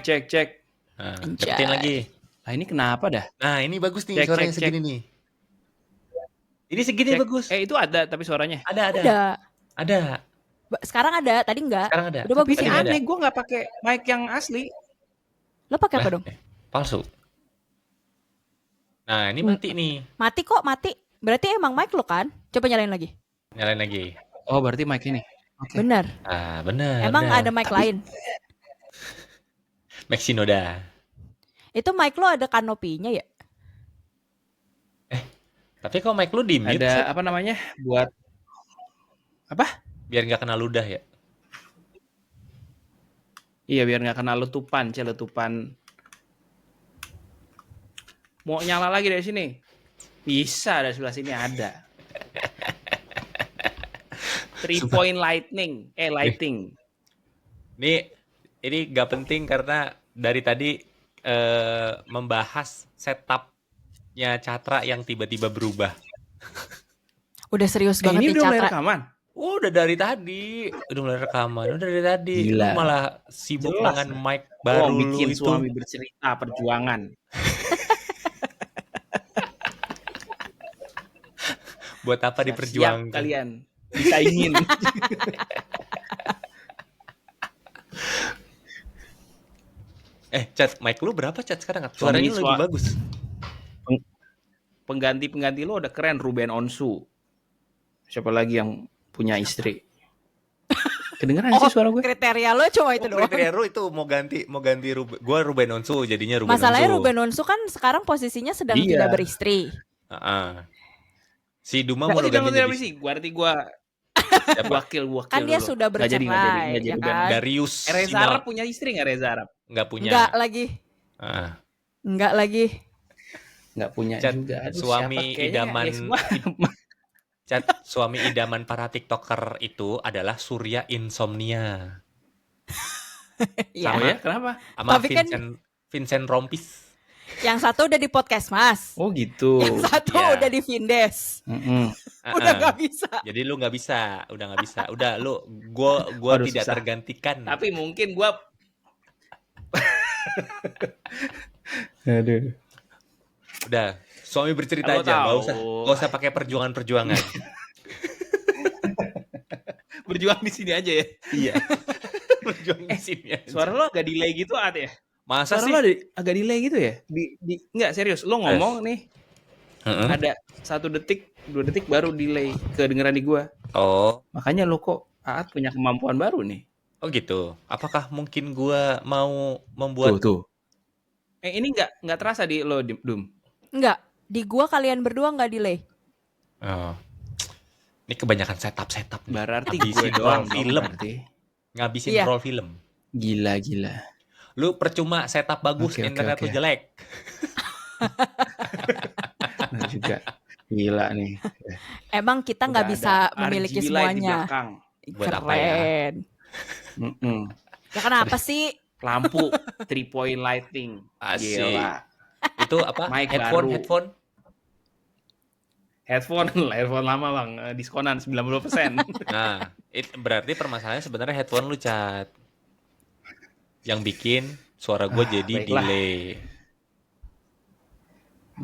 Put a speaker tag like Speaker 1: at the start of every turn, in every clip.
Speaker 1: Cek.
Speaker 2: Nah, deketin lagi.
Speaker 1: Nah, ini kenapa dah?
Speaker 2: Nah, ini bagus nih suaranya segini nih. Ini segini bagus.
Speaker 1: Itu ada tapi suaranya.
Speaker 2: Ada.
Speaker 3: Sekarang ada, tadi enggak.
Speaker 2: Sekarang ada.
Speaker 3: Udah bagus
Speaker 1: Tapi
Speaker 3: sih.
Speaker 1: aneh, gue nggak pakai mic yang asli.
Speaker 3: Lo pakai apa dong?
Speaker 2: Palsu. Nah, ini mati nih.
Speaker 3: Mati kok, mati. Berarti emang mic lo kan? Coba nyalain lagi.
Speaker 2: Nyalain lagi.
Speaker 1: Oh, berarti mic ini. Okay.
Speaker 3: Benar.
Speaker 2: Benar.
Speaker 3: Emang ada mic lain?
Speaker 2: Mic Shinoda.
Speaker 3: Itu mic lo ada kanopinya ya?
Speaker 2: Tapi kok mic lu di mute?
Speaker 1: Ada apa namanya? Buat apa?
Speaker 2: Biar nggak kena ludah ya?
Speaker 1: Iya, biar nggak kena letupan. Mau nyala lagi dari sini? Bisa, dari sebelah sini ada. 3-point lighting.
Speaker 2: Ini nggak penting karena dari tadi membahas setupnya Catra yang tiba-tiba berubah.
Speaker 3: Udah serius banget
Speaker 1: ini
Speaker 3: nih
Speaker 1: udah mulai
Speaker 3: Catra.
Speaker 1: rekaman?
Speaker 2: Udah dari tadi. Udah mulai rekaman. Udah dari tadi.
Speaker 1: Gila.
Speaker 2: Lu malah sibuk
Speaker 1: Jelas.
Speaker 2: dengan mic baru
Speaker 1: bikin
Speaker 2: itu.
Speaker 1: Suami Bercerita perjuangan.
Speaker 2: Buat apa diperjuangkan?
Speaker 1: Siap kalian. Disaingin.
Speaker 2: Chat, mic lu berapa Chat sekarang? Suaranya lebih bagus.
Speaker 1: Pengganti lo udah keren, Ruben Onsu. Siapa lagi yang punya istri? Kedengeran sih suara gue?
Speaker 3: Kriteria lo cuma itu doang.
Speaker 2: Kriteria lu itu mau ganti gue Ruben Onsu jadinya Ruben
Speaker 3: Masalahnya
Speaker 2: Onsu.
Speaker 3: Ruben Onsu kan sekarang posisinya sedang tidak beristri.
Speaker 2: Si Duma mau ganti jadi
Speaker 1: gue arti gue wakil
Speaker 3: kan dia sudah bercerai
Speaker 1: ya
Speaker 3: kan?
Speaker 2: Darius
Speaker 1: Reza Arab punya istri nggak? Reza Arab
Speaker 2: nggak punya.
Speaker 1: Nggak punya juga.
Speaker 2: Aduh, suami idaman suami idaman para TikToker itu adalah Surya Insomnia.
Speaker 1: Ya, kenapa?
Speaker 2: Sama Vincent Rompis.
Speaker 3: Yang satu udah di podcast Mas.
Speaker 1: Oh gitu.
Speaker 3: Yang satu udah di Vindes. Udah nggak bisa.
Speaker 2: Jadi lu nggak bisa, udah nggak bisa. Udah lu, gue tidak susah. Tergantikan.
Speaker 1: Tapi mungkin gue. Aduh.
Speaker 2: Udah, Suami Bercerita aja, nggak usah pakai perjuangan.
Speaker 1: Berjuang di sini aja ya.
Speaker 2: Iya. Berjuang di sini aja.
Speaker 1: Suara lo agak delay gitu ya?
Speaker 2: Masa
Speaker 1: suara
Speaker 2: sih?
Speaker 1: Lo agak delay gitu ya? Enggak, serius. Lo ngomong nih. Ada 1 detik, 2 detik baru delay kedengeran di gua.
Speaker 2: Oh.
Speaker 1: Makanya lo kok Aat punya kemampuan baru nih.
Speaker 2: Oh gitu. Apakah mungkin gua mau membuat
Speaker 1: tuh. Ini enggak terasa di lo, Dum?
Speaker 3: Enggak. Di gua kalian berdua enggak delay.
Speaker 2: Oh. Ini kebanyakan setup.
Speaker 1: Berarti gue doang
Speaker 2: film. Ngabisin roll film.
Speaker 1: Gila.
Speaker 2: Lu percuma setup bagus, internet lu jelek.
Speaker 1: Nah juga. Gila nih.
Speaker 3: Emang kita nggak bisa memiliki semuanya.
Speaker 2: Buat apa ya?
Speaker 3: Ya kenapa sih?
Speaker 1: Lampu 3-point lighting.
Speaker 2: Asik.
Speaker 1: Gila.
Speaker 2: Itu apa?
Speaker 1: Headphone lama bang, diskonan 90%.
Speaker 2: Nah, berarti permasalahannya sebenarnya headphone lu Cat. Yang bikin suara gue jadi delay.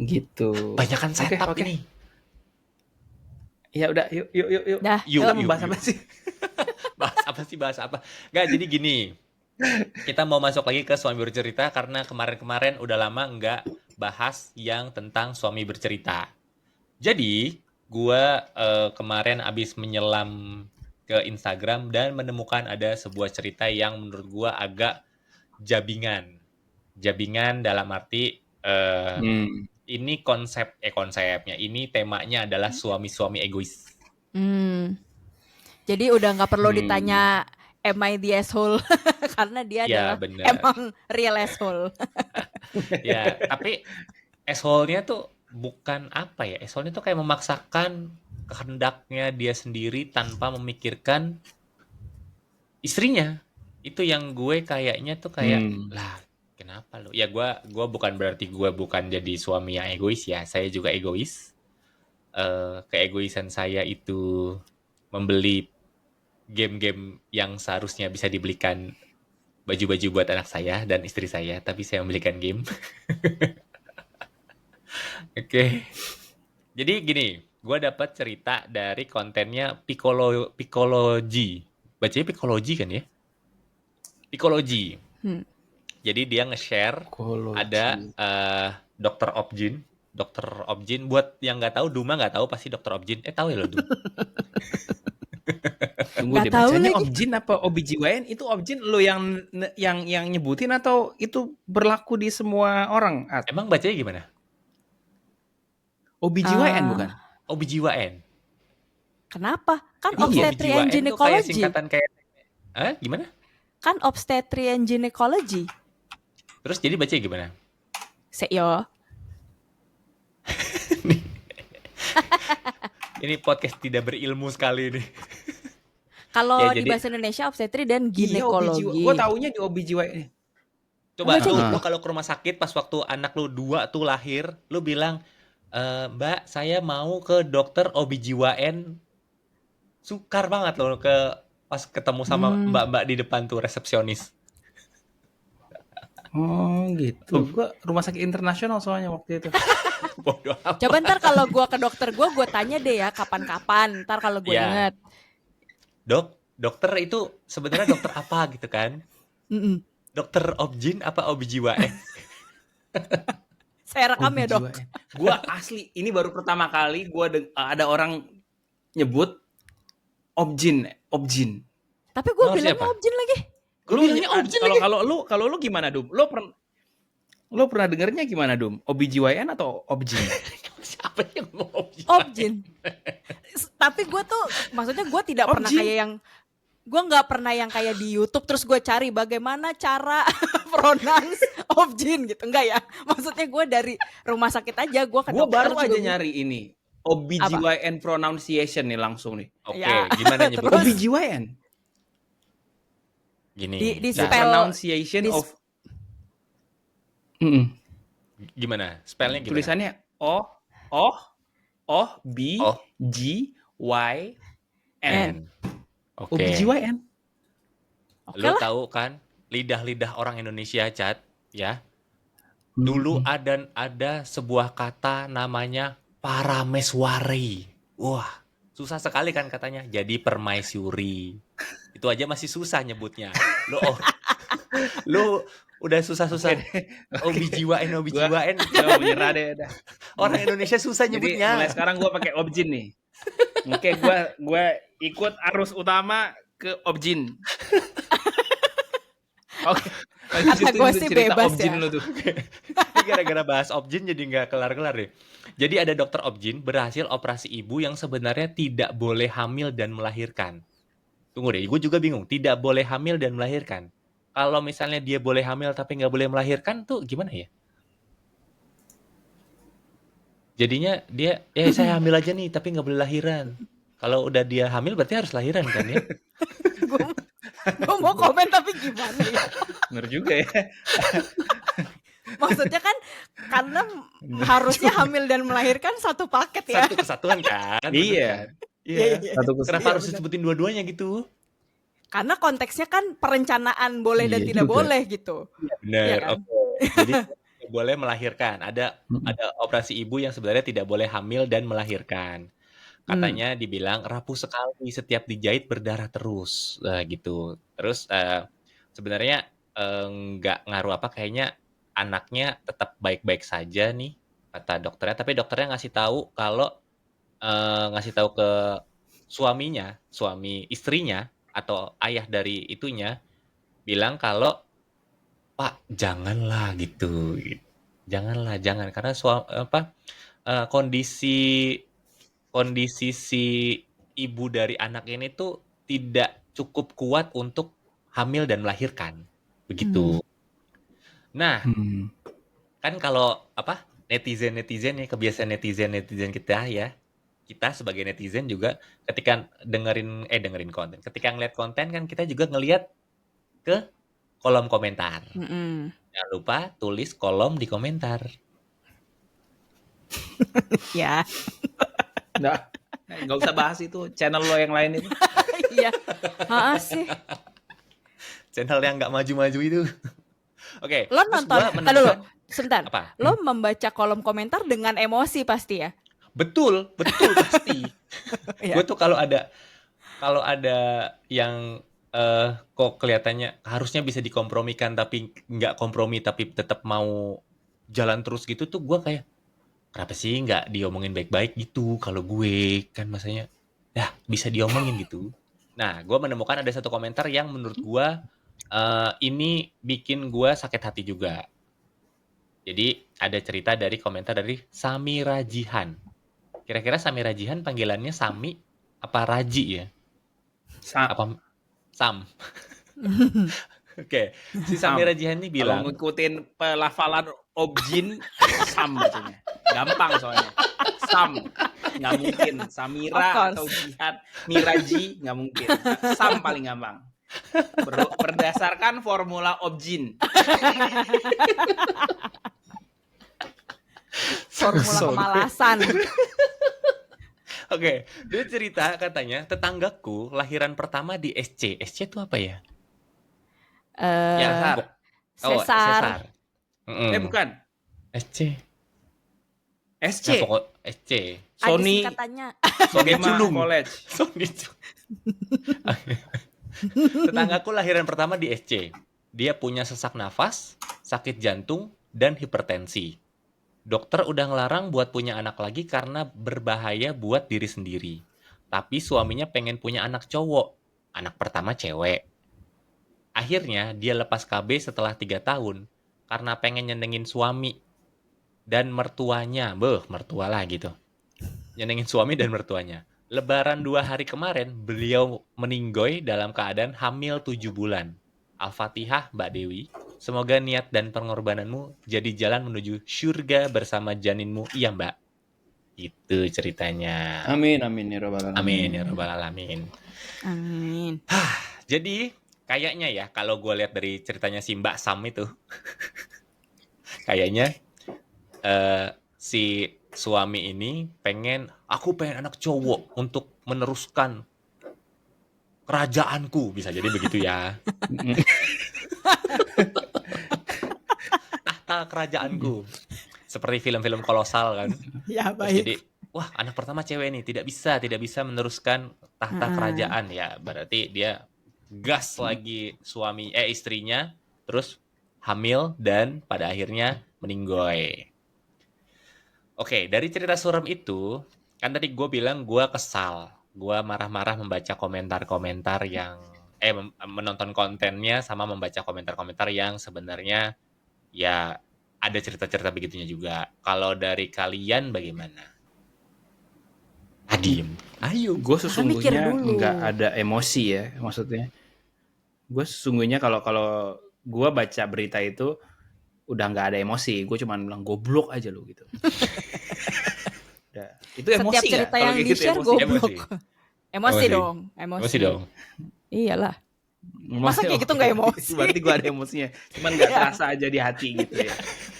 Speaker 1: Gitu.
Speaker 2: Banyakan setup ini.
Speaker 1: Ya udah, yuk.
Speaker 3: Dah,
Speaker 1: kita mau bahas apa sih?
Speaker 2: bahas apa? Nggak, jadi gini. Kita mau masuk lagi ke Suami Bercerita karena kemarin udah lama nggak bahas yang tentang Suami Bercerita. Jadi, gue kemarin abis menyelam ke Instagram dan menemukan ada sebuah cerita yang menurut gue agak jabingan. Jabingan dalam arti ini konsepnya, ini temanya adalah suami-suami egois.
Speaker 3: Jadi udah nggak perlu ditanya am I the asshole karena dia adalah emang real asshole.
Speaker 2: Ya, tapi asshole-nya tuh bukan apa ya, asshole-nya tuh kayak memaksakan kehendaknya dia sendiri tanpa memikirkan istrinya. Itu yang gue kayaknya tuh kayak lah kenapa lo? Ya gue bukan berarti gue bukan jadi suami yang egois ya, saya juga egois. Keegoisan saya itu membeli game-game yang seharusnya bisa dibelikan baju-baju buat anak saya dan istri saya, tapi saya membelikan game. Oke. Jadi gini, gue dapat cerita dari kontennya Piccology. Bacanya Piccology kan ya? Piccology. Jadi dia nge-share ada Dr. Objin. Dr. Objin, buat yang nggak tahu, Duma nggak tahu pasti Dr. Objin. Tahu ya lo, Dum?
Speaker 1: Tunggu
Speaker 3: Nggak
Speaker 1: deh,
Speaker 3: tahu
Speaker 1: bacanya
Speaker 3: lagi.
Speaker 1: Objin apa OBGYN? Itu Objin lo yang nyebutin atau itu berlaku di semua orang?
Speaker 2: Emang bacanya gimana?
Speaker 1: OBGYN bukan?
Speaker 2: OBGYN.
Speaker 3: Kenapa? Kan
Speaker 2: Emang
Speaker 3: obstetric and
Speaker 2: OBGYN tuh kayak
Speaker 3: gynecology.
Speaker 2: singkatan kayak... Gimana?
Speaker 3: Kan obstetric and gynecology.
Speaker 2: Terus jadi bacanya gimana?
Speaker 3: Seyo.
Speaker 2: Ini podcast tidak berilmu sekali nih.
Speaker 3: Kalau
Speaker 2: Ya,
Speaker 3: di
Speaker 2: jadi-
Speaker 3: bahasa Indonesia obstetri dan
Speaker 1: Iya,
Speaker 3: ginekologi.
Speaker 1: gue taunya di OBGYN.
Speaker 2: Coba
Speaker 3: Baca
Speaker 2: lu kalau ke rumah sakit pas waktu anak lu 2 tuh lahir, lu bilang, Mbak, saya mau ke dokter OBGYN. Sukar banget loh pas ketemu sama mbak-mbak di depan tuh, resepsionis.
Speaker 1: Oh gitu. Gue rumah sakit internasional soalnya waktu itu.
Speaker 2: Bodoh amat.
Speaker 3: Coba ntar kalau gue ke dokter gue tanya deh ya kapan-kapan. Ntar kalau gue
Speaker 2: Iya.
Speaker 3: inget.
Speaker 2: Dokter itu sebenarnya dokter apa gitu kan?
Speaker 3: Mm-mm.
Speaker 2: Dokter Objin apa OBGYN?
Speaker 3: Saya rekam ya dok.
Speaker 1: Gue asli, ini baru pertama kali gue ada orang nyebut Objin.
Speaker 3: Tapi gue
Speaker 2: Lo
Speaker 3: bilang
Speaker 2: siapa?
Speaker 3: objin lagi.
Speaker 2: Lu bilangnya Objin lagi?
Speaker 1: Kalau lu gimana, Dum? Lo pernah dengernya gimana, Dum? OBGYN atau Objin?
Speaker 2: Siapa yang mau OBGYN?
Speaker 3: Objin. Tapi gue tuh maksudnya gue tidak pernah
Speaker 1: Objin.
Speaker 3: kayak yang gue nggak pernah yang kayak di YouTube terus gue cari bagaimana cara pronounce objin gitu, enggak ya? Maksudnya gue dari rumah sakit aja gue ke
Speaker 1: Gue
Speaker 3: dokter
Speaker 1: baru
Speaker 3: juga
Speaker 1: aja
Speaker 3: gua-
Speaker 1: nyari ini. OBGYN pronunciation nih langsung nih.
Speaker 2: Oke,
Speaker 3: Ya.
Speaker 2: gimana nyebut?
Speaker 3: Terus?
Speaker 1: OBGYN.
Speaker 2: Gini.
Speaker 3: Di
Speaker 2: Nah,
Speaker 3: spell-
Speaker 1: Pronunciation
Speaker 3: di-
Speaker 1: of Mm-mm.
Speaker 2: gimana? Spellnya gimana?
Speaker 1: Tulisannya B
Speaker 2: Oh.
Speaker 1: G Y N.
Speaker 2: N. Oke.
Speaker 1: OBGYN.
Speaker 3: Oke
Speaker 2: Lu
Speaker 3: lah.
Speaker 2: tahu kan lidah-lidah orang Indonesia, Chat, ya? Dulu ada sebuah kata namanya parameswari. Wah, susah sekali kan katanya. Jadi permaisuri. Itu aja masih susah nyebutnya. Lu udah susah-susah. OBGYN.
Speaker 1: Gue menyerah deh. Dah.
Speaker 2: Orang Indonesia susah
Speaker 1: Jadi
Speaker 2: nyebutnya.
Speaker 1: mulai sekarang gue pakai Objin nih. Oke, gue ikut arus utama ke Objin. Oke.
Speaker 3: Kata gue sih bebas
Speaker 1: Objin
Speaker 3: ya.
Speaker 1: lu tuh.
Speaker 2: Ini gara-gara bahas Objin jadi nggak kelar-kelar deh. Jadi ada dokter Objin berhasil operasi ibu yang sebenarnya tidak boleh hamil dan melahirkan. Tunggu deh, gue juga bingung. Tidak boleh hamil dan melahirkan. Kalau misalnya dia boleh hamil tapi nggak boleh melahirkan tuh gimana ya? Jadinya dia, saya hamil aja nih tapi nggak boleh lahiran. Kalau udah dia hamil berarti harus lahiran kan ya?
Speaker 3: Gue mau komen tapi gimana ya?
Speaker 1: Bener juga ya.
Speaker 3: Maksudnya kan karena harusnya hamil dan melahirkan satu paket ya.
Speaker 2: Satu kesatuan kan?
Speaker 1: Iya.
Speaker 2: Iya.
Speaker 1: Satu
Speaker 2: Kenapa harus disebutin dua-duanya gitu?
Speaker 3: Karena konteksnya kan perencanaan boleh dan
Speaker 1: Iya
Speaker 3: tidak
Speaker 1: juga.
Speaker 3: boleh gitu.
Speaker 2: Benar.
Speaker 3: Iya kan?
Speaker 2: Oke. Jadi tidak boleh melahirkan. Ada operasi ibu yang sebenarnya tidak boleh hamil dan melahirkan. Katanya dibilang rapuh sekali, setiap dijahit berdarah terus, gitu. Terus sebenarnya nggak ngaruh apa, kayaknya anaknya tetap baik-baik saja nih kata dokternya. Tapi dokternya ngasih tahu ke suami istrinya atau ayah dari itunya, bilang kalau Pak jangan karena kondisi si ibu dari anak ini tuh tidak cukup kuat untuk hamil dan melahirkan begitu. Nah, kan kalau netizen ya, kebiasaan netizen kita ya, kita sebagai netizen juga ketika dengerin konten, ketika ngeliat konten kan kita juga ngeliat ke kolom komentar. Jangan lupa tulis kolom di komentar.
Speaker 3: Ya.
Speaker 1: Nggak usah bahas itu channel lo yang lain itu.
Speaker 3: Iya. Sih.
Speaker 2: channel yang nggak maju-maju itu. Oke,
Speaker 3: Lo
Speaker 2: terus
Speaker 3: nonton,
Speaker 2: gua
Speaker 3: kan dulu,
Speaker 2: menemukan
Speaker 3: sebentar.
Speaker 2: apa?
Speaker 3: Lo membaca kolom komentar dengan emosi pasti ya?
Speaker 2: Betul pasti.
Speaker 3: Iya.
Speaker 2: Gue tuh kalau ada yang kok kelihatannya harusnya bisa dikompromikan tapi nggak kompromi tapi tetap mau jalan terus gitu tuh gue kayak kenapa sih nggak diomongin baik-baik gitu kalau gue kan masanya ya bisa diomongin gitu. Nah gue menemukan ada satu komentar yang menurut gue ini bikin gue sakit hati juga. Jadi ada cerita dari komentar dari Samira Jihan. Kira-kira Samira Jihan panggilannya Sami apa Raji ya? Apa Sam? Oke, si Samira Jihan ini
Speaker 1: Kalau
Speaker 2: bilang,
Speaker 1: ngikutin pelafalan objin, Sam bacanya. Gampang soalnya. Sam. Nggak mungkin.
Speaker 3: Of
Speaker 1: Samira
Speaker 3: course.
Speaker 1: atau Jihan. Miraji nggak mungkin. Sam paling gampang. Berdasarkan formula objin.
Speaker 3: Formula kemalasan.
Speaker 2: oke, dia cerita katanya tetanggaku lahiran pertama di SC. SC itu apa ya?
Speaker 3: Eh,
Speaker 1: Sesar.
Speaker 3: Sesar.
Speaker 1: Bukan.
Speaker 2: SC.
Speaker 1: SC.
Speaker 2: Nah, pokok SC.
Speaker 3: Ada
Speaker 1: Sony
Speaker 3: singkatannya.
Speaker 1: Sogema
Speaker 2: Culung.
Speaker 1: College.
Speaker 2: Sony. Tetanggaku lahiran pertama di SC. Dia punya sesak nafas, sakit jantung, dan hipertensi. Dokter udah ngelarang buat punya anak lagi karena berbahaya buat diri sendiri. Tapi suaminya pengen punya anak cowok. Anak pertama cewek. Akhirnya dia lepas KB setelah 3 tahun karena pengen nyenengin suami dan mertuanya. Mertua lah gitu. Nyenengin suami dan mertuanya. Lebaran 2 hari kemarin, beliau meninggoy dalam keadaan hamil 7 bulan. Al-Fatihah, Mbak Dewi. Semoga niat dan pengorbananmu jadi jalan menuju surga bersama janinmu. Iya, Mbak. Itu ceritanya.
Speaker 1: Amin ya rabbal alamin.
Speaker 2: Amin ya rabbal alamin.
Speaker 3: Amin.
Speaker 2: Jadi, kayaknya ya, kalau gue lihat dari ceritanya si Mbak Sam itu, kayaknya si suami ini aku pengen anak cowok untuk meneruskan kerajaanku, bisa jadi begitu ya. Tahta kerajaanku. Seperti film-film kolosal kan.
Speaker 3: Ya
Speaker 2: Terus jadi, wah anak pertama cewek nih, tidak bisa meneruskan tahta kerajaan ya. Berarti dia gas lagi istrinya, terus hamil dan pada akhirnya meninggoy. Oke, dari cerita suram itu, kan tadi gue bilang gue kesal. Gue marah-marah membaca komentar-komentar yang menonton kontennya sama membaca komentar-komentar yang sebenarnya ya ada cerita-cerita begitunya juga. Kalau dari kalian bagaimana? Diem. Ayo.
Speaker 1: Gue
Speaker 3: mikir
Speaker 1: sesungguhnya
Speaker 3: dulu.
Speaker 1: nggak ada emosi ya, maksudnya. Gue sesungguhnya kalau gue baca berita itu udah nggak ada emosi. Gue cuma bilang goblok aja lu gitu. Udah. Itu emosi
Speaker 3: Setiap cerita
Speaker 1: nggak?
Speaker 3: yang
Speaker 1: Kalau kayak
Speaker 3: di-share
Speaker 1: emosi.
Speaker 3: goblok. Emosi dong.
Speaker 2: Emosi dong.
Speaker 3: Iyalah.
Speaker 1: Masa
Speaker 3: kayak gitu nggak emosi?
Speaker 1: Berarti gue ada emosinya. Cuman nggak terasa aja di hati gitu ya.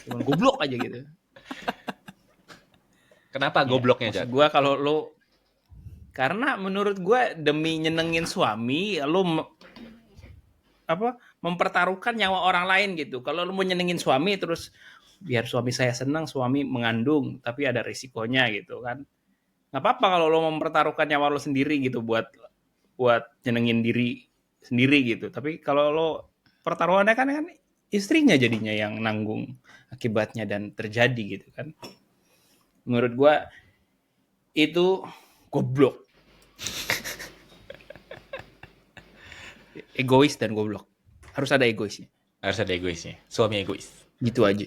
Speaker 1: Cuman goblok aja gitu.
Speaker 2: Kenapa gobloknya,
Speaker 1: Maksud
Speaker 2: Jad?
Speaker 1: gue kalau lo, karena menurut gue demi nyenengin suami lo mempertaruhkan nyawa orang lain gitu. Kalau lo mau nyenengin suami terus biar suami saya senang, suami mengandung tapi ada risikonya gitu kan. Nggak apa-apa kalau lo mempertaruhkan nyawa lo sendiri gitu buat nyenengin diri sendiri gitu. Tapi kalau lo pertaruhannya kan istrinya jadinya yang nanggung akibatnya dan terjadi gitu kan. Menurut gue itu goblok. Egois dan goblok. Harus ada egoisnya.
Speaker 2: Harus ada egoisnya. Suami egois.
Speaker 1: Gitu aja.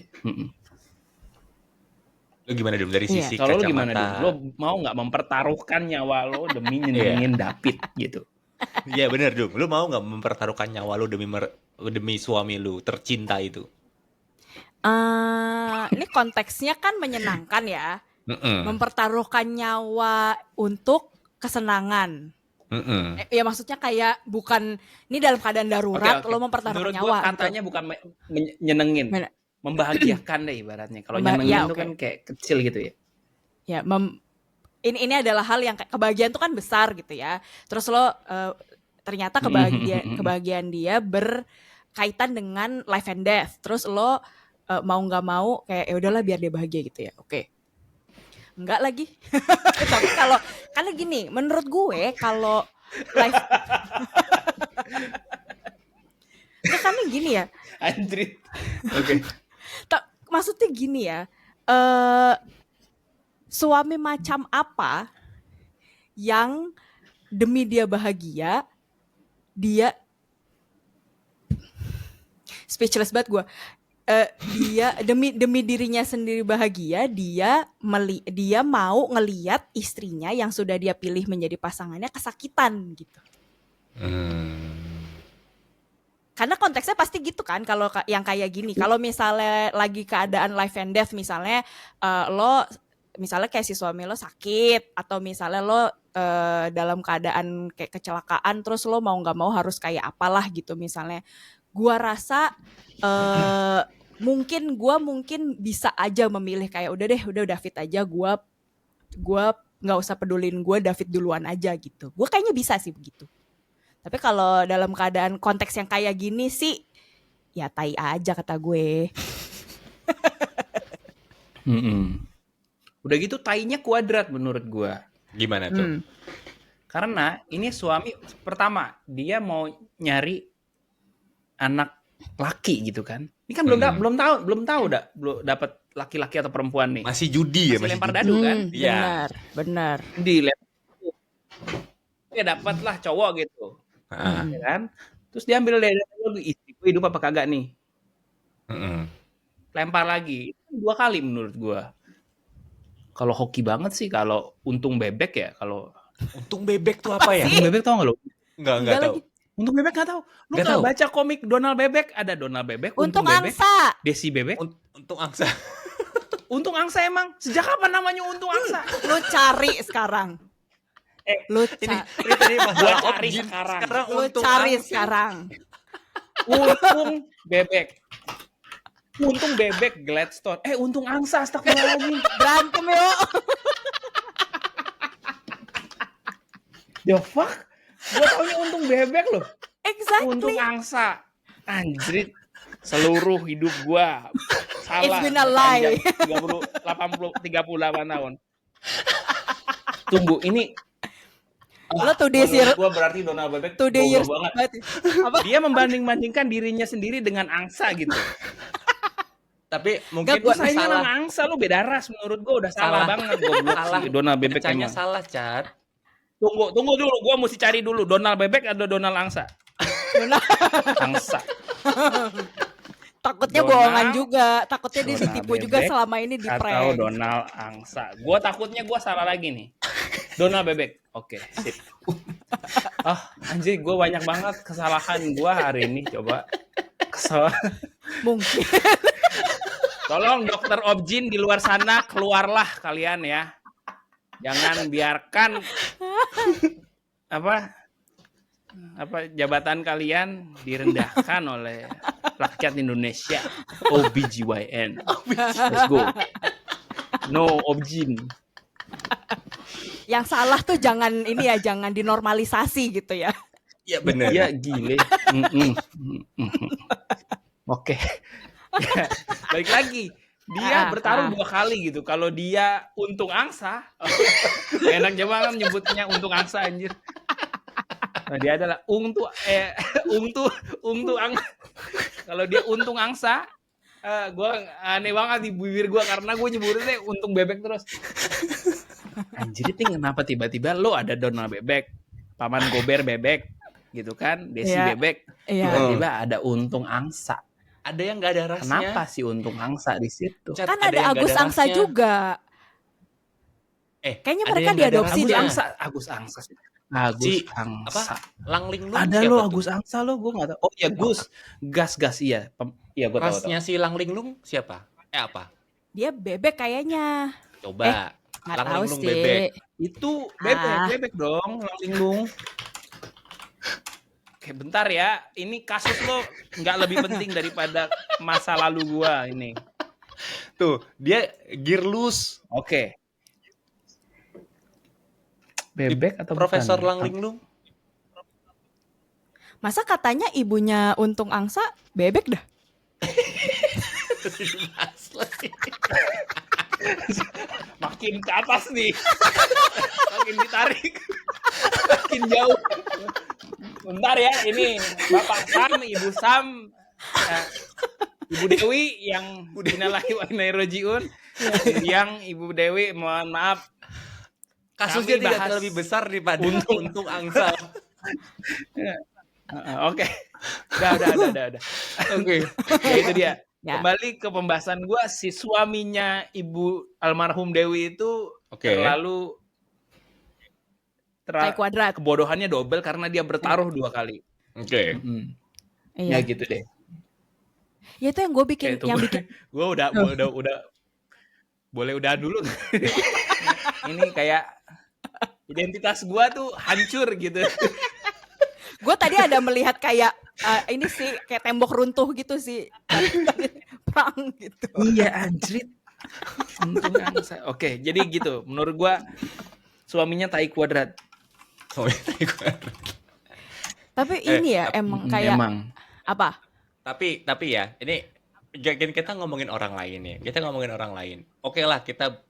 Speaker 2: Lu gimana Dum dari sisi
Speaker 1: Kalau lu
Speaker 2: kacamata?
Speaker 1: gimana Dum? Lo mau nggak mempertaruhkan nyawa lo demi nyenengin David gitu?
Speaker 2: Iya bener Dum. Lu mau nggak mempertaruhkan nyawa lu demi suami lu tercinta itu?
Speaker 3: Ini konteksnya kan menyenangkan ya. Mempertaruhkan nyawa untuk kesenangan. Ya maksudnya kayak bukan ini dalam keadaan darurat lo mempertaruhkan
Speaker 1: menurut
Speaker 3: nyawa.
Speaker 1: Menurut gue katanya bukan nyenengin, membahagiakan deh ibaratnya. Kalau nyenengin
Speaker 3: ya,
Speaker 1: itu kan kayak kecil gitu ya.
Speaker 3: Ya ini adalah hal yang kebahagiaan tuh kan besar gitu ya. Terus lo ternyata kebahagiaan dia berkaitan dengan life and death. Terus lo mau nggak mau kayak ya udahlah biar dia bahagia gitu ya. Oke. Enggak lagi. Tapi kalau karena gini, menurut gue kalau life karena gini ya.
Speaker 1: Andrit. Oke.
Speaker 3: Maksudnya gini ya. Suami macam apa yang demi dia bahagia, dia speechless banget gue. Dia demi dirinya sendiri bahagia, dia mau ngeliat istrinya yang sudah dia pilih menjadi pasangannya kesakitan gitu. Karena konteksnya pasti gitu kan kalau yang kayak gini. Kalau misalnya lagi keadaan life and death, misalnya lo misalnya kayak si suami lo sakit, atau misalnya lo dalam keadaan kayak kecelakaan, terus lo mau nggak mau harus kayak apalah gitu misalnya. Gua rasa mungkin bisa aja memilih kayak udah David aja, gua nggak usah pedulin gue, David duluan aja gitu. Gue kayaknya bisa sih begitu. Tapi kalau dalam keadaan konteks yang kayak gini sih, ya tai aja kata gue.
Speaker 1: Udah gitu tainya kuadrat menurut gue.
Speaker 2: Gimana tuh?
Speaker 1: Karena ini suami pertama dia mau nyari anak laki gitu kan. Ini kan belum tahu dapat laki-laki atau perempuan nih.
Speaker 2: Masih judi ya,
Speaker 1: masih lempar dadu kan?
Speaker 2: Iya.
Speaker 3: Benar.
Speaker 1: Dilempar. Ya dapat lah cowok gitu. Ya kan? Terus dia ambil dari istriku hidup apa kagak nih? Lempar lagi. Itu 2 kali menurut gue. Kalau hoki banget sih kalau untung bebek ya. Kalau
Speaker 2: untung bebek tuh apa ya?
Speaker 1: Untung bebek tau gak lo?
Speaker 2: Enggak tahu.
Speaker 1: Untung bebek gak tahu. Lu kalau baca komik Donald Bebek, ada Donald Bebek,
Speaker 3: Untung bebek, angsa,
Speaker 1: Desi Bebek.
Speaker 2: Untung angsa.
Speaker 1: Untung angsa emang. Sejak kapan namanya untung angsa?
Speaker 3: Lu cari sekarang. Lu
Speaker 2: cari
Speaker 1: sekarang.
Speaker 3: Lu cari sekarang.
Speaker 1: Untung bebek. Untung bebek Gladstone. Untung angsa, astagfirullahaladzim.
Speaker 3: Berantem yuk.
Speaker 1: The fuck? Gue taunya untung bebek loh.
Speaker 3: Exactly.
Speaker 1: Untung angsa. Anjrit. Seluruh hidup gue salah.
Speaker 3: It's been a lie.
Speaker 1: 38 tahun. Tunggu, ini
Speaker 3: lo
Speaker 1: gue berarti Donald Bebek
Speaker 3: bodoh
Speaker 1: banget. Dia membanding-bandingkan dirinya sendiri dengan angsa gitu.
Speaker 2: Tapi mungkin
Speaker 1: sayangnya nama angsa lu beda ras, menurut gue udah salah banget. Salah. Donald Bebek
Speaker 2: kayaknya salah, Cat.
Speaker 1: Tunggu dulu, gue mesti cari dulu Donald Bebek atau Donald angsa. Angsa.
Speaker 3: Takutnya bohongan juga, takutnya dia ditipu juga selama ini di prank.
Speaker 1: Atau Donald angsa. Gue takutnya gue salah lagi nih. Donald Bebek. Oke, sip. Anjir, gue banyak banget kesalahan gue hari ini. Coba kesalahan.
Speaker 3: Mungkin.
Speaker 1: Tolong dokter Objin di luar sana, keluarlah kalian ya. Jangan biarkan jabatan kalian direndahkan oleh rakyat Indonesia. OBGYN. Let's go. No Objin.
Speaker 3: Yang salah tuh jangan dinormalisasi gitu ya.
Speaker 2: Iya benar.
Speaker 1: Iya gile. Oke. Balik lagi. Dia bertarung 2 kali gitu. Kalau dia untung angsa, enak banget nyebutnya untung angsa anjir. Nah, dia adalah untung angsa. Kalau dia untung angsa, gue aneh banget di bibir gue karena gue nyebutnya untung bebek terus. Anjir, ini kenapa tiba-tiba lo ada Donald Bebek, Paman Gober Bebek, gitu kan, Desi Bebek, tiba-tiba ada untung angsa.
Speaker 2: Ada yang nggak ada rasnya.
Speaker 1: Kenapa sih untung angsa di situ?
Speaker 3: Kan ada Agus Angsa juga. Kayaknya mereka diadopsi deh.
Speaker 1: Agus Angsa sih. Agus Angsa.
Speaker 2: Langlinglung.
Speaker 1: Ada lo Agus Angsa lo, gue nggak tahu. Oh iya Gus, gas iya. Iya gue tahu.
Speaker 2: Rasnya si Langlinglung siapa? Apa?
Speaker 3: Dia bebek kayaknya.
Speaker 2: Coba.
Speaker 3: Nggak tahu sih.
Speaker 2: Bebek.
Speaker 1: Itu bebek dong, Langlinglung. Oke, bentar ya. Ini kasus lo nggak lebih penting daripada masa lalu gua ini.
Speaker 2: Tuh, dia gearless.
Speaker 1: Oke. Bebek atau
Speaker 2: Profesor
Speaker 1: bukan?
Speaker 2: Langlinglung.
Speaker 3: Masa katanya ibunya Untung Angsa bebek dah.
Speaker 2: Dibahas lagi.
Speaker 1: Makin ke atas nih. Makin ditarik. Makin jauh. Bentar ya, ini Bapak Sam, Ibu Sam, Ibu Dewi yang Innalillahi wa inna ilaihi raji'un. Yang Ibu Dewi, mohon maaf.
Speaker 2: Kasusnya
Speaker 1: Kami
Speaker 2: tidak
Speaker 1: bahas
Speaker 2: lebih besar daripada
Speaker 1: Untung.
Speaker 2: Untung Angsa.
Speaker 1: Oke. Udah.
Speaker 2: Oke.
Speaker 1: Ya itu dia.
Speaker 3: Ya.
Speaker 1: Kembali ke pembahasan gue, si suaminya Ibu almarhum Dewi itu
Speaker 2: Oke.
Speaker 1: terlalu
Speaker 3: Kayak kuadrat.
Speaker 1: kebodohannya double karena dia bertaruh 2 kali.
Speaker 2: Oke.
Speaker 1: Ya
Speaker 3: Iya.
Speaker 1: gitu deh.
Speaker 3: Ya itu yang gue bikin,
Speaker 1: Kayak itu
Speaker 3: yang bikin.
Speaker 1: gue udah boleh udah dulu. Ini kayak identitas gue tuh hancur gitu.
Speaker 3: Gue tadi ada melihat kayak ini sih kayak tembok runtuh gitu sih. Perang gitu.
Speaker 1: Iya anjrit. Untung angsa. Oke, jadi gitu. Menurut gue suaminya tai kuadrat.
Speaker 3: Tapi ini ya emang kayak apa?
Speaker 2: Tapi ya, ini kita ngomongin orang lain ya. Kita ngomongin orang lain. Oke lah, kita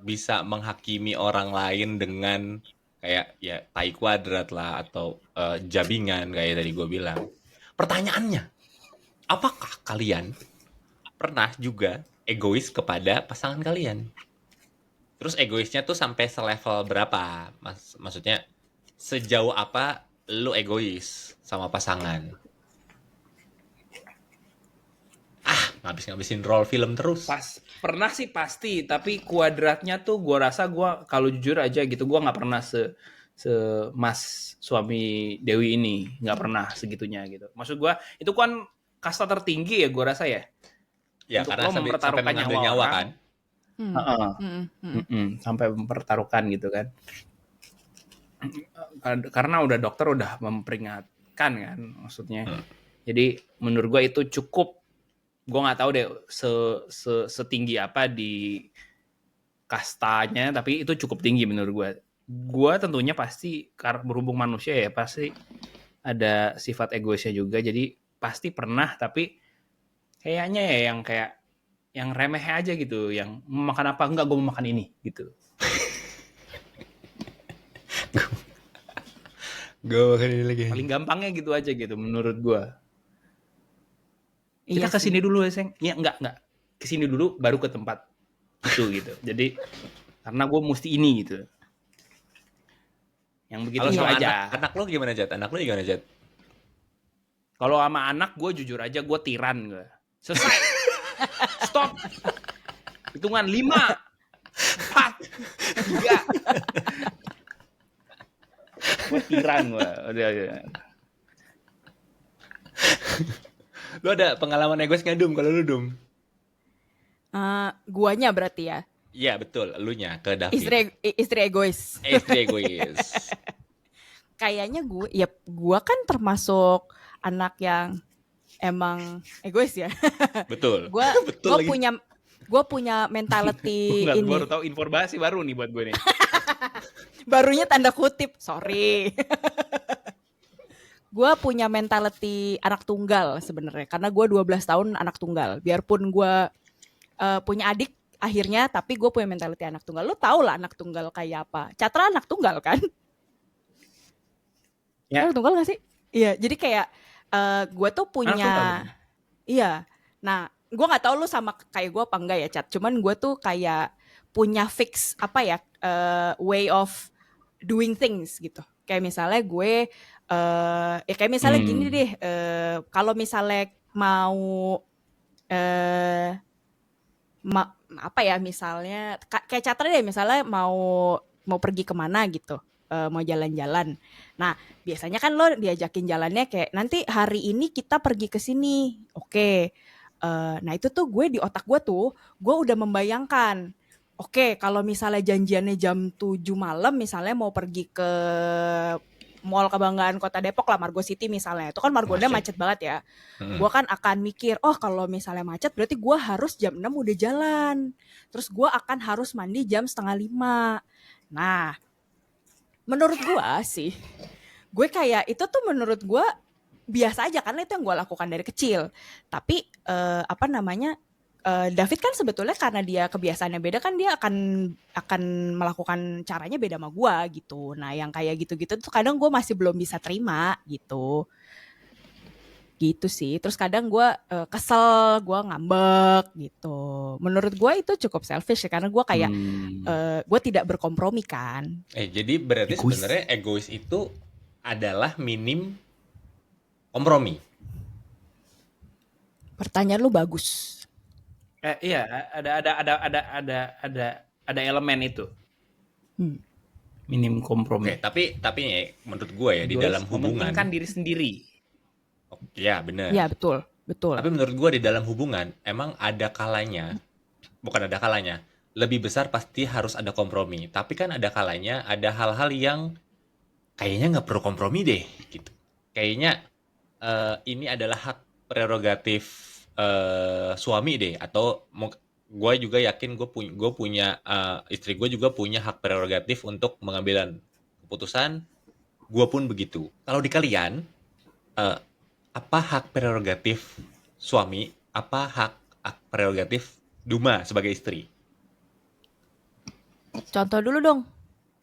Speaker 2: bisa menghakimi orang lain dengan kayak ya tai kuadrat lah atau jabingan kayak tadi gue bilang. Pertanyaannya, apakah kalian pernah juga egois kepada pasangan kalian? Terus egoisnya tuh sampai selevel berapa? Maksudnya sejauh apa lu egois sama pasangan? Ngabis-ngabisin role film terus.
Speaker 1: Pernah sih pasti, tapi kuadratnya tuh gue rasa gue kalau jujur aja gitu gue nggak pernah se Mas suami Dewi ini, nggak pernah segitunya gitu. Maksud gue itu kan kasta tertinggi ya gue rasa ya.
Speaker 2: Ya
Speaker 1: untuk
Speaker 2: karena sampai mengambil nyawa kan.
Speaker 1: Sampai mempertaruhkan gitu kan. Karena udah dokter udah memperingatkan kan maksudnya. Jadi menurut gue itu cukup. Gue nggak tahu deh setinggi apa di kastanya, tapi itu cukup tinggi menurut gue. Gue tentunya pasti berhubung manusia ya pasti ada sifat egoisnya juga. Jadi pasti pernah, tapi kayaknya ya yang remeh aja gitu, yang mau makan apa enggak, gue mau makan ini gitu.
Speaker 2: Gue makan ini lagi.
Speaker 1: Paling gampangnya gitu aja gitu menurut gue. Kita
Speaker 3: Iya
Speaker 1: kesini dulu ya, Seng. Ya enggak. Kesini dulu baru ke tempat itu gitu. Jadi karena gue mesti ini gitu. Yang begitu aja.
Speaker 2: Anak lo gimana, Jat? Anak lo gimana, Jat?
Speaker 1: Kalau sama anak gue jujur aja gue tiran gue. Selesai. Stop. Hitungan 5, 4, 3. Gue tiran gue. Udah.
Speaker 2: Lu ada pengalaman egois nggak, Dum? Kalau lu, Dum?
Speaker 3: Guanya berarti ya.
Speaker 2: Iya, betul. Elunya ke David.
Speaker 3: Istri egois.
Speaker 2: Istri egois.
Speaker 3: Kayaknya gue kan termasuk anak yang emang egois ya.
Speaker 2: Betul.
Speaker 3: Gue punya mentality ini.
Speaker 1: Baru tahu informasi baru nih buat gue nih.
Speaker 3: Barunya tanda kutip, sorry. Gue punya mentality anak tunggal sebenarnya, karena gue 12 tahun anak tunggal. Biarpun gue punya adik akhirnya, tapi gue punya mentality anak tunggal. Lo tau lah anak tunggal kayak apa. Catra anak tunggal kan? Ya. Anak tunggal gak sih? Iya, jadi kayak gue tuh punya... Iya, nah gue gak tahu lo sama kayak gue apa enggak ya, Cat. Cuman gue tuh kayak punya fix way of doing things gitu. Kayak misalnya gue kayak misalnya gini deh, kalau misalnya mau misalnya kayak Catra deh, misalnya mau pergi kemana gitu, mau jalan-jalan. Nah biasanya kan lo diajakin jalannya kayak nanti hari ini kita pergi ke sini, oke. Nah itu tuh gue di otak gue udah membayangkan. Oke, kalau misalnya janjiannya jam 7 malam misalnya mau pergi ke Mall Kebanggaan Kota Depok lah, Margo City misalnya. Itu kan Margonda macet banget ya. Gue kan akan mikir, kalau misalnya macet berarti gue harus jam 6 udah jalan. Terus gue akan harus mandi jam 4:30. Nah, menurut gue sih, gue kayak itu tuh menurut gue biasa aja karena itu yang gue lakukan dari kecil. Tapi David kan sebetulnya karena dia kebiasaannya beda kan dia akan melakukan caranya beda sama gue gitu. Nah yang kayak gitu-gitu tuh kadang gue masih belum bisa terima gitu sih. Terus kadang gue kesel, gue ngambek gitu. Menurut gue itu cukup selfish ya karena gue kayak gue tidak berkompromi kan.
Speaker 2: Jadi berarti sebenarnya egois itu adalah minim kompromi.
Speaker 3: Pertanyaan lu bagus.
Speaker 1: Iya, ada elemen itu. Minim kompromi.
Speaker 2: Tapi ya, menurut gue ya di dalam hubungan
Speaker 1: mementingkan diri sendiri.
Speaker 2: Ya benar.
Speaker 3: Ya betul.
Speaker 2: Tapi menurut gue di dalam hubungan emang ada kalanya, lebih besar pasti harus ada kompromi. Tapi kan ada kalanya ada hal-hal yang kayaknya nggak perlu kompromi deh, gitu. Kayaknya ini adalah hak prerogatif suami deh, atau gue juga yakin gue punya istri gue juga punya hak prerogatif untuk mengambil keputusan. Gue pun begitu. Kalau di kalian apa hak prerogatif suami, apa hak prerogatif Duma sebagai istri?
Speaker 3: Contoh dulu dong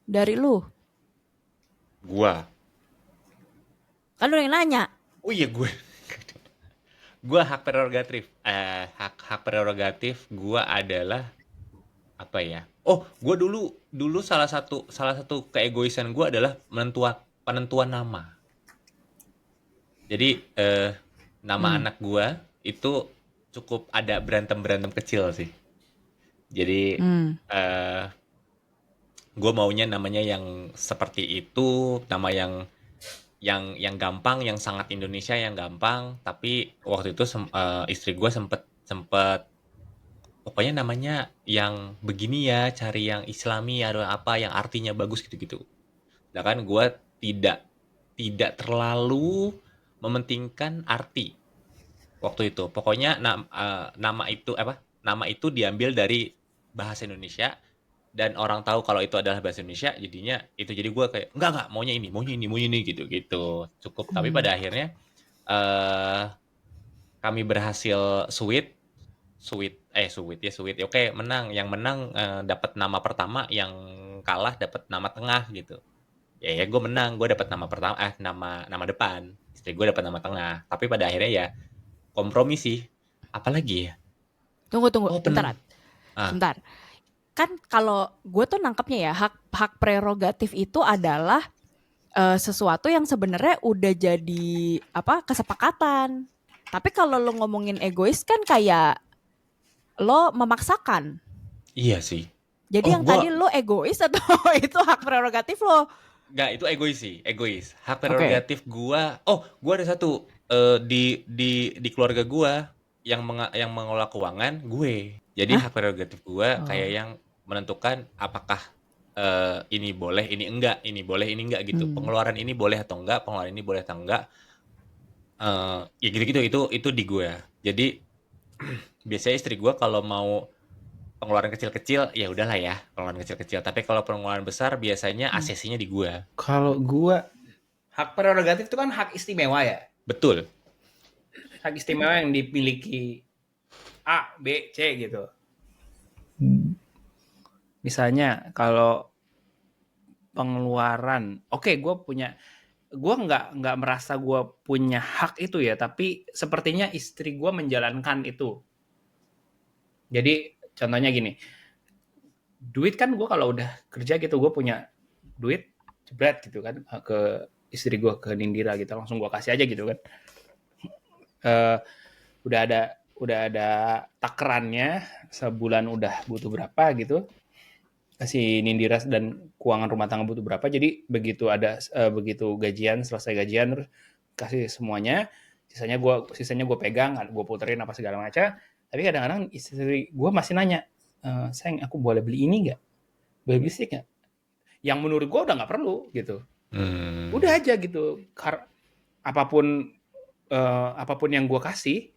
Speaker 3: dari lu.
Speaker 2: Gua.
Speaker 3: Kan lu yang nanya.
Speaker 2: Oh iya gue. Gua hak hak prerogatif gua adalah apa ya? Oh, gua dulu salah satu keegoisan gua adalah penentuan nama. Jadi nama anak gua itu cukup ada berantem kecil sih. Jadi gue maunya namanya yang seperti itu, nama yang gampang, yang sangat Indonesia, yang gampang. Tapi waktu itu istri gue sempet pokoknya namanya yang begini ya, cari yang Islami atau apa yang artinya bagus gitu-gitu. Nah kan gue tidak terlalu mementingkan arti waktu itu. Pokoknya nama itu diambil dari bahasa Indonesia dan orang tahu kalau itu adalah bahasa Indonesia, jadinya itu jadi gue kayak enggak maunya ini gitu cukup. Tapi pada akhirnya kami berhasil sweet. Oke, menang. Yang menang dapat nama pertama, yang kalah dapat nama tengah gitu. Ya gue menang, gue dapat nama pertama, nama depan. Istri gue dapat nama tengah. Tapi pada akhirnya ya kompromi sih. Apalagi ya?
Speaker 3: Tunggu. Bentar. Kan kalau gue tuh nangkepnya ya hak prerogatif itu adalah sesuatu yang sebenarnya udah jadi kesepakatan. Tapi kalau lo ngomongin egois kan kayak lo memaksakan.
Speaker 2: Iya sih.
Speaker 3: Jadi tadi lo egois atau itu hak prerogatif lo?
Speaker 2: Enggak, itu egois sih, egois. Hak prerogatif gua. Oh, gua ada satu di keluarga gua yang mengelola keuangan gue. Jadi hak prerogatif gua kayak yang menentukan apakah ini boleh, ini enggak, ini boleh, ini enggak gitu. Pengeluaran ini boleh atau enggak, pengeluaran ini boleh atau enggak. Ya gitu-gitu itu di gue. Jadi biasanya istri gue kalau mau pengeluaran kecil-kecil ya udahlah ya, pengeluaran kecil-kecil. Tapi kalau pengeluaran besar biasanya ACC-nya di gue.
Speaker 1: Kalau gue hak prerogatif itu kan hak istimewa ya.
Speaker 2: Betul.
Speaker 1: Hak istimewa yang dimiliki A, B, C gitu. Misalnya kalau pengeluaran, gue nggak merasa gue punya hak itu ya, tapi sepertinya istri gue menjalankan itu. Jadi contohnya gini, duit kan gue kalau udah kerja gitu, gue punya duit jebret gitu kan ke istri gue, ke Nindira gitu, langsung gue kasih aja gitu kan. Udah ada takarannya, sebulan udah butuh berapa gitu, kasih Nindira, dan keuangan rumah tangga butuh berapa. Jadi begitu gajian, selesai gajian terus kasih semuanya, sisanya gue pegang, gue puterin apa segala macam. Tapi kadang-kadang istri gue masih nanya, sayang aku boleh beli ini nggak, boleh beli stick nggak, yang menurut gue udah nggak perlu gitu. Udah aja gitu, apapun yang gue kasih,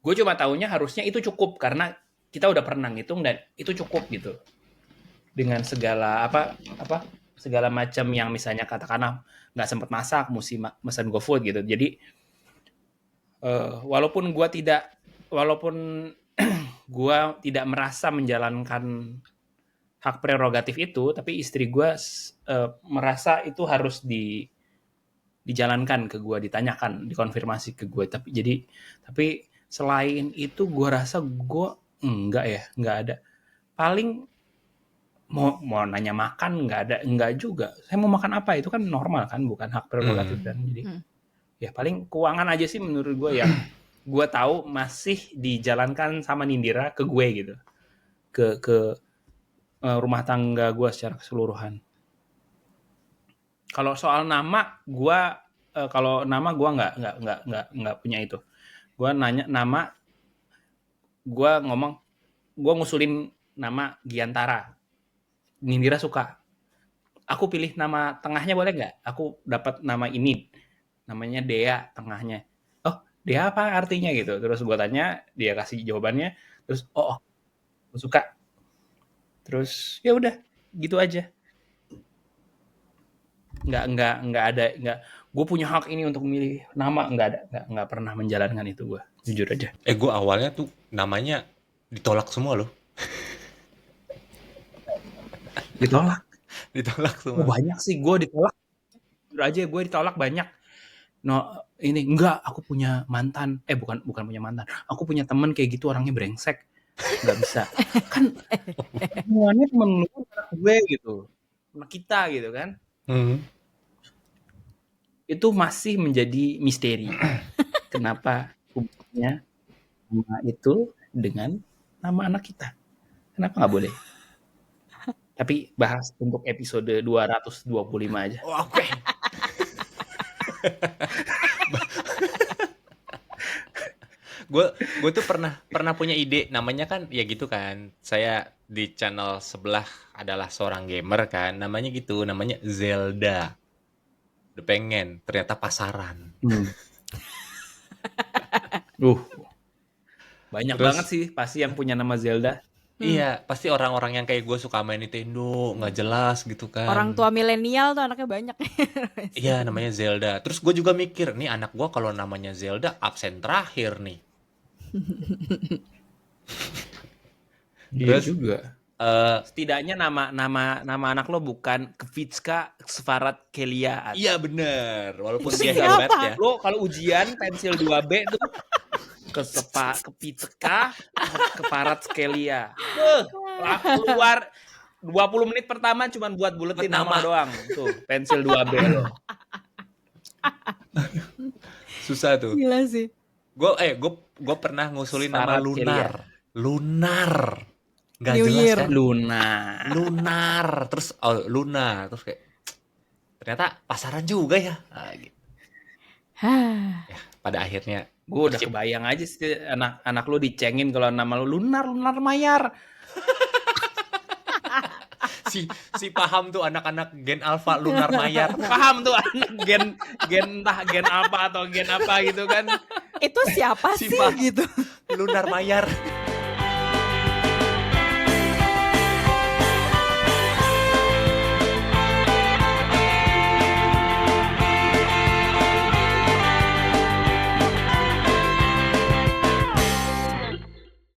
Speaker 1: gue cuma taunya harusnya itu cukup karena kita udah pernah ngitung dan itu cukup gitu, dengan segala segala macam yang misalnya katakanlah nggak sempat masak, mesti pesan GoFood gitu. Jadi walaupun gua tidak merasa menjalankan hak prerogatif itu, tapi istri gua merasa itu harus dijalankan ke gua, ditanyakan, dikonfirmasi ke gue. Tapi selain itu gua rasa gua nggak ada. Paling mau nanya makan nggak juga. Saya mau makan apa itu kan normal kan, bukan hak prerogatif kan. Jadi ya paling keuangan aja sih menurut gue yang gue tahu masih dijalankan sama Nindira ke gue gitu, ke rumah tangga gue secara keseluruhan. Kalau soal nama gue nggak punya itu. Gue nanya nama, gue ngusulin nama Giantara. Nindira suka. Aku pilih nama tengahnya boleh nggak? Aku dapat nama ini, namanya Dea tengahnya. Oh, Dea apa artinya gitu? Terus gue tanya, dia kasih jawabannya. Terus aku suka. Terus ya udah, gitu aja. Nggak ada. Gue punya hak ini untuk memilih nama, nggak pernah menjalankan itu gue, jujur aja.
Speaker 2: Gue awalnya tuh namanya ditolak semua loh. Ditolak semua.
Speaker 1: Banyak sih gue ditolak. Jujur aja gue ditolak banyak. No, ini enggak, aku punya mantan. Bukan punya mantan. Aku punya teman kayak gitu, orangnya brengsek. Enggak bisa. Kan semuanya temen lu anak gue gitu. Anak kita gitu kan. Itu masih menjadi misteri. Kenapa hubungannya nama itu dengan nama anak kita? Kenapa nggak boleh? Tapi bahas untuk episode 225 aja.
Speaker 2: Oke. Gue tuh pernah punya ide, namanya kan ya gitu kan. Saya di channel sebelah adalah seorang gamer kan, namanya gitu, namanya Zelda. Udah pengen, ternyata pasaran.
Speaker 1: Banyak banget sih pasti yang punya nama Zelda.
Speaker 2: Iya, pasti orang-orang yang kayak gue suka main Nintendo, nggak jelas gitu kan.
Speaker 3: Orang tua milenial tuh anaknya banyak.
Speaker 2: Iya, namanya Zelda. Terus gue juga mikir, nih anak gue kalau namanya Zelda, absen terakhir nih.
Speaker 1: Iya juga. Setidaknya nama anak lo bukan Kvitska Svarat Kelia.
Speaker 2: Iya bener, walaupun
Speaker 3: Itu
Speaker 2: dia hebat ya.
Speaker 1: Lo kalau ujian pensil 2B tuh Kvitska Svarat Kelia. Keluar 20 menit pertama cuma buat buletin nama doang. Tuh, pensil 2B lo.
Speaker 2: Susah tuh.
Speaker 3: Gila sih.
Speaker 2: Gue pernah ngusulin nama Lunar. Gak
Speaker 3: New
Speaker 2: jelas
Speaker 3: Year.
Speaker 2: kan?
Speaker 1: Lunar.
Speaker 2: Terus Luna. Terus kayak ternyata pasaran juga ya. Gitu. Ya, pada akhirnya
Speaker 1: Gue udah kebayang aja sih anak lo dicengin kalau nama lo Lunar Mayar.
Speaker 2: si paham tuh anak-anak gen alpha Lunar Mayar.
Speaker 1: Paham tuh anak gen entah gen alpha atau gen apa gitu kan.
Speaker 3: Itu siapa
Speaker 2: Si
Speaker 3: sih
Speaker 2: paham.
Speaker 3: gitu?
Speaker 2: Lunar Mayar.